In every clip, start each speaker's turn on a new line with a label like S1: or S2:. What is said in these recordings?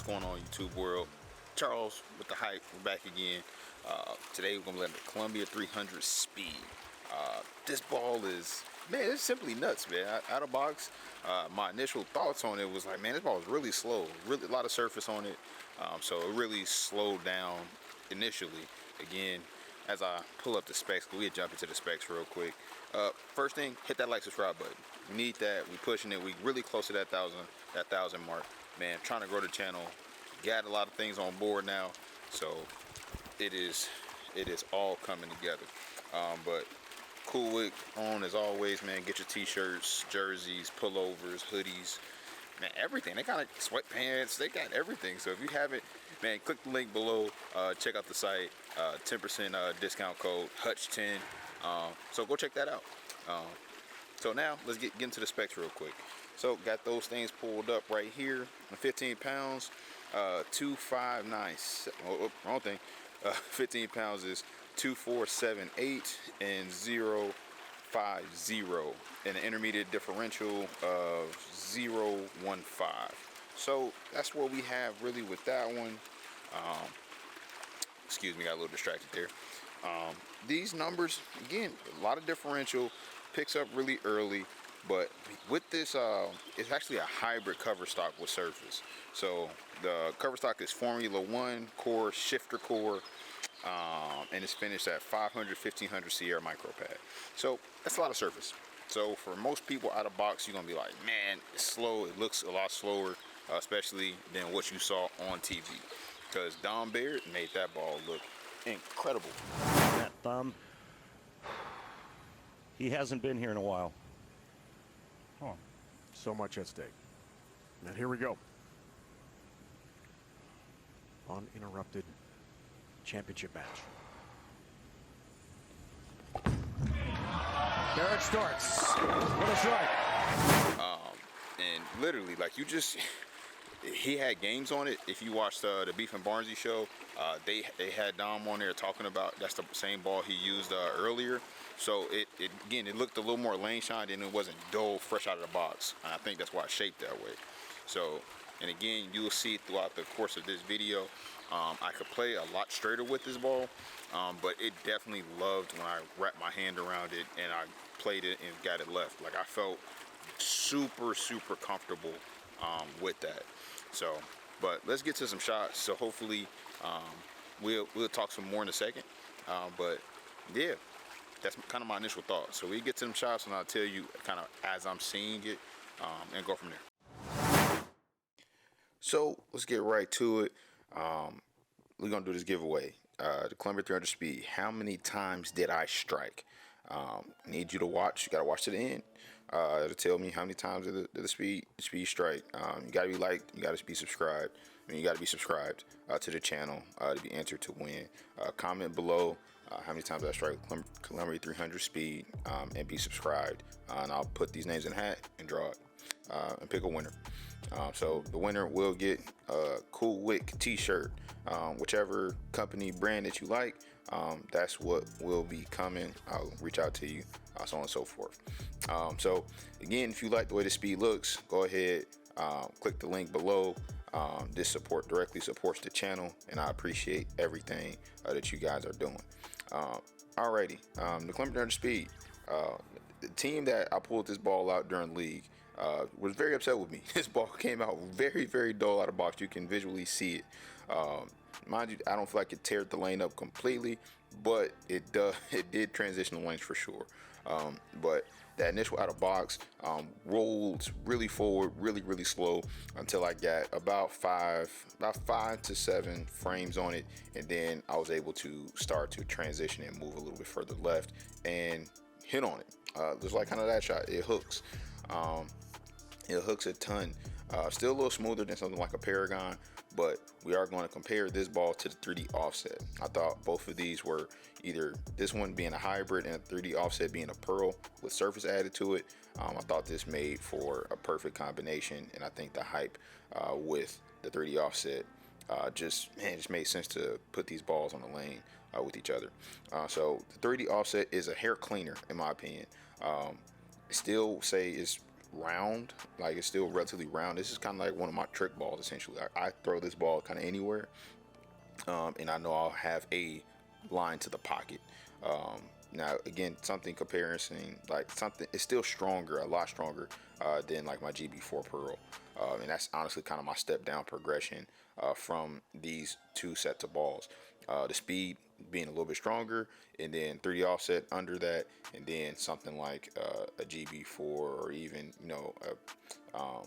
S1: What's going on, YouTube world? Charles with the hype. We're back again. Today we're gonna let the Columbia 300 speed. This ball is, man, it's simply nuts, man. Out of box, my initial thoughts on it was like, man, this ball is really slow. Really, a lot of surface on it, so it really slowed down initially. Again, as I pull up the specs, we'll jump into the specs real quick. First thing, hit that like, subscribe button. We need that. We pushing it. We really close to that thousand mark. Man, trying to grow the channel. Got a lot of things on board now, so it is all coming together. But Cool Wick on as always, man. Get your t-shirts, jerseys, pullovers, hoodies, man, everything. They got sweatpants, they got everything. So if you haven't, man, click the link below, check out the site. 10% discount code Hutch10. So go check that out. So now let's get into the specs real quick. So got those things pulled up right here. 15 pounds, 2597. Oh, wrong thing. 15 pounds is 2478 and 050, and an intermediate differential of 015. So that's what we have really with that one. Excuse me, got a little distracted there. These numbers, again, a lot of differential, picks up really early. But with this, it's actually a hybrid cover stock with surface. So the cover stock is Formula 1 core, shifter core, and it's finished at 500, 1500 Sierra micro pad. So that's a lot of surface. So for most people out of box, you're gonna be like, man, it's slow. It looks a lot slower, especially than what you saw on TV. Because Dom Baird made that ball look incredible.
S2: That thumb, he hasn't been here in a while.
S3: Huh. So much at stake. And here we go. Uninterrupted championship match. There it starts. What a strike.
S1: And literally, like, he had games on it. If you watched the Beef and Barnsey show, they had Dom on there talking about that's the same ball he used earlier. So it looked a little more lane shined and it wasn't dull, fresh out of the box. And I think that's why it's shaped that way. So, and again, you'll see throughout the course of this video, I could play a lot straighter with this ball, but it definitely loved when I wrapped my hand around it and I played it and got it left. Like, I felt super, super comfortable with that. So, but let's get to some shots. So hopefully we'll talk some more in a second. But yeah, that's kind of my initial thoughts. So we get to them shots and I'll tell you kind of as I'm seeing it, and go from there. So let's get right to it. We're gonna do this giveaway. The Columbia 300 speed. How many times did I strike? Need you to watch. You gotta watch to the end. It'll tell me how many times did the speed strike. You gotta be liked. You gotta be subscribed. You gotta be subscribed to the channel to be entered to win. Comment below how many times I strike Columbia 300 speed, and be subscribed. And I'll put these names in a hat and draw it and pick a winner. So the winner will get a Cool Wick t-shirt, whichever company brand that you like. That's what will be coming. I'll reach out to you, so on and so forth. So again, if you like the way the speed looks, go ahead, click the link below. This directly supports the channel, and I appreciate everything that you guys are doing. Alrighty, the Columbia 300 speed. The team that I pulled this ball out during league was very upset with me. This ball came out very, very dull out of box. You can visually see it. Mind you, I don't feel like it teared the lane up completely, but it did transition the lanes for sure. But that initial out of box rolled really forward, really, really slow until I got about 5 to 7 frames on it, and then I was able to start to transition and move a little bit further left and hit on it. Just like kind of that shot, it hooks. It hooks a ton. Still a little smoother than something like a Paragon, but we are going to compare this ball to the 3D offset. I thought both of these were either this one being a hybrid and a 3D offset being a pearl with surface added to it. I thought this made for a perfect combination, and I think the hype with the 3D offset just made sense to put these balls on the lane with each other. So the 3D offset is a hair cleaner in my opinion. Still say it's round, like it's still relatively round. This is kind of like one of my trick balls essentially. I throw this ball kind of anywhere, and I know I'll have a line to the pocket. Now again, something comparison, like something, it's still stronger, a lot stronger than like my GB4 Pearl, and that's honestly kind of my step down progression from these two sets of balls. The speed being a little bit stronger, and then 3D offset under that, and then something like a GB4 or even a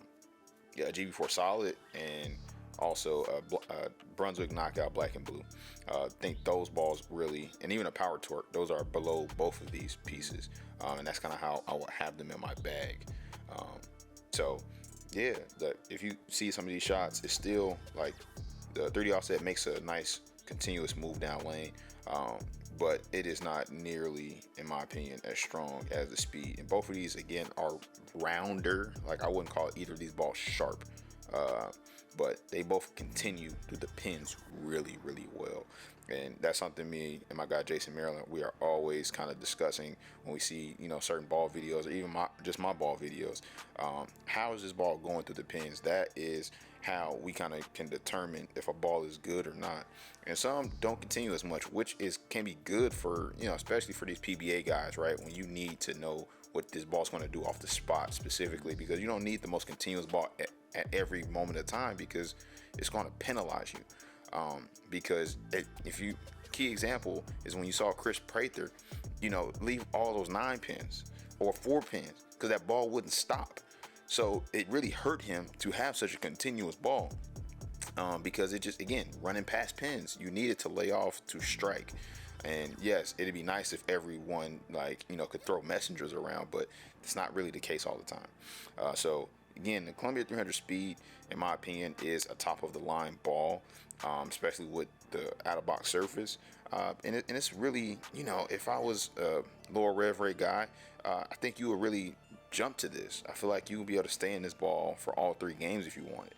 S1: GB4 Solid, and also a Brunswick Knockout Black and Blue. I think those balls really, and even a Power Torque, those are below both of these pieces, and that's kind of how I would have them in my bag. So yeah, if you see some of these shots, it's still like the 3D offset makes a nice continuous move down lane, but it is not nearly, in my opinion, as strong as the speed. And both of these again are rounder. Like I wouldn't call either of these balls sharp, but they both continue through the pins really, really well. And that's something me and my guy Jason Maryland, we are always kind of discussing when we see, certain ball videos, or even my ball videos. How is this ball going through the pins? That is how we kind of can determine if a ball is good or not. And some don't continue as much, which can be good for, especially for these PBA guys, right? When you need to know what this ball's going to do off the spot specifically, because you don't need the most continuous ball at every moment of time, because it's going to penalize you. Because key example is when you saw Chris Prather, leave all those 9 pins or 4 pins, because that ball wouldn't stop. So it really hurt him to have such a continuous ball, because it just, again, running past pins, you needed to lay off to strike. And yes, it'd be nice if everyone could throw messengers around, but it's not really the case all the time. So again, the Columbia 300 Speed, in my opinion, is a top of the line ball, especially with the out of box surface. And it's really, if I was a lower rev rate guy, I think you would really jump to this. I feel like you would be able to stay in this ball for all 3 games if you wanted.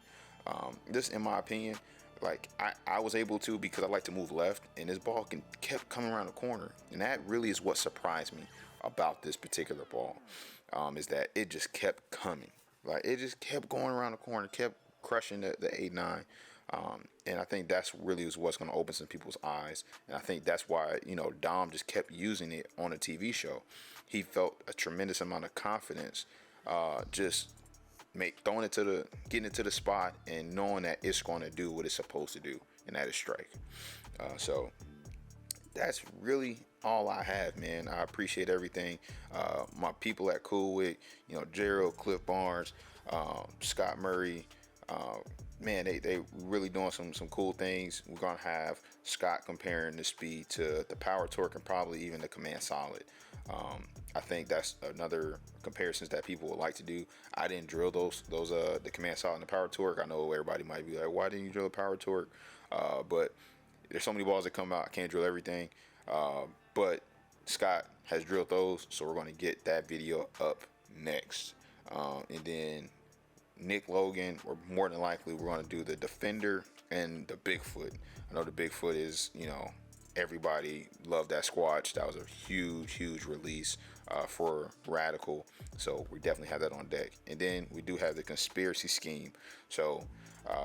S1: This, in my opinion, like I was able to, because I like to move left, and this ball kept coming around the corner, and that really is what surprised me about this particular ball, is that it just kept coming. Like it just kept going around the corner, kept crushing the 8-9, and I think that's really what's going to open some people's eyes. And I think that's why Dom just kept using it on a TV show. He felt a tremendous amount of confidence, just getting it to the spot and knowing that it's going to do what it's supposed to do, and that is strike. So that's really all I have, man. I appreciate everything. My people at Coolwick, Gerald, Cliff Barnes, Scott Murray, man, they really doing some cool things. We're gonna have Scott comparing the speed to the Power Torque, and probably even the Command Solid. I think that's another comparisons that people would like to do. I didn't drill those the Command Solid and the Power Torque. I know everybody might be like, why didn't you drill the Power Torque? But there's so many balls that come out, I can't drill everything. But Scott has drilled those, so we're going to get that video up next. And then Nick Logan, or more than likely, we're going to do the Defender and the Bigfoot. I know the Bigfoot is, everybody loved that Squatch. That was a huge release for Radical. So we definitely have that on deck. And then we do have the Conspiracy Scheme. So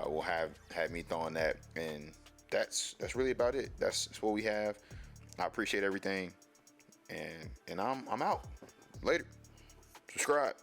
S1: we'll have me throwing that, and that's really about it. That's what we have. I appreciate everything, and I'm out. Later. Subscribe.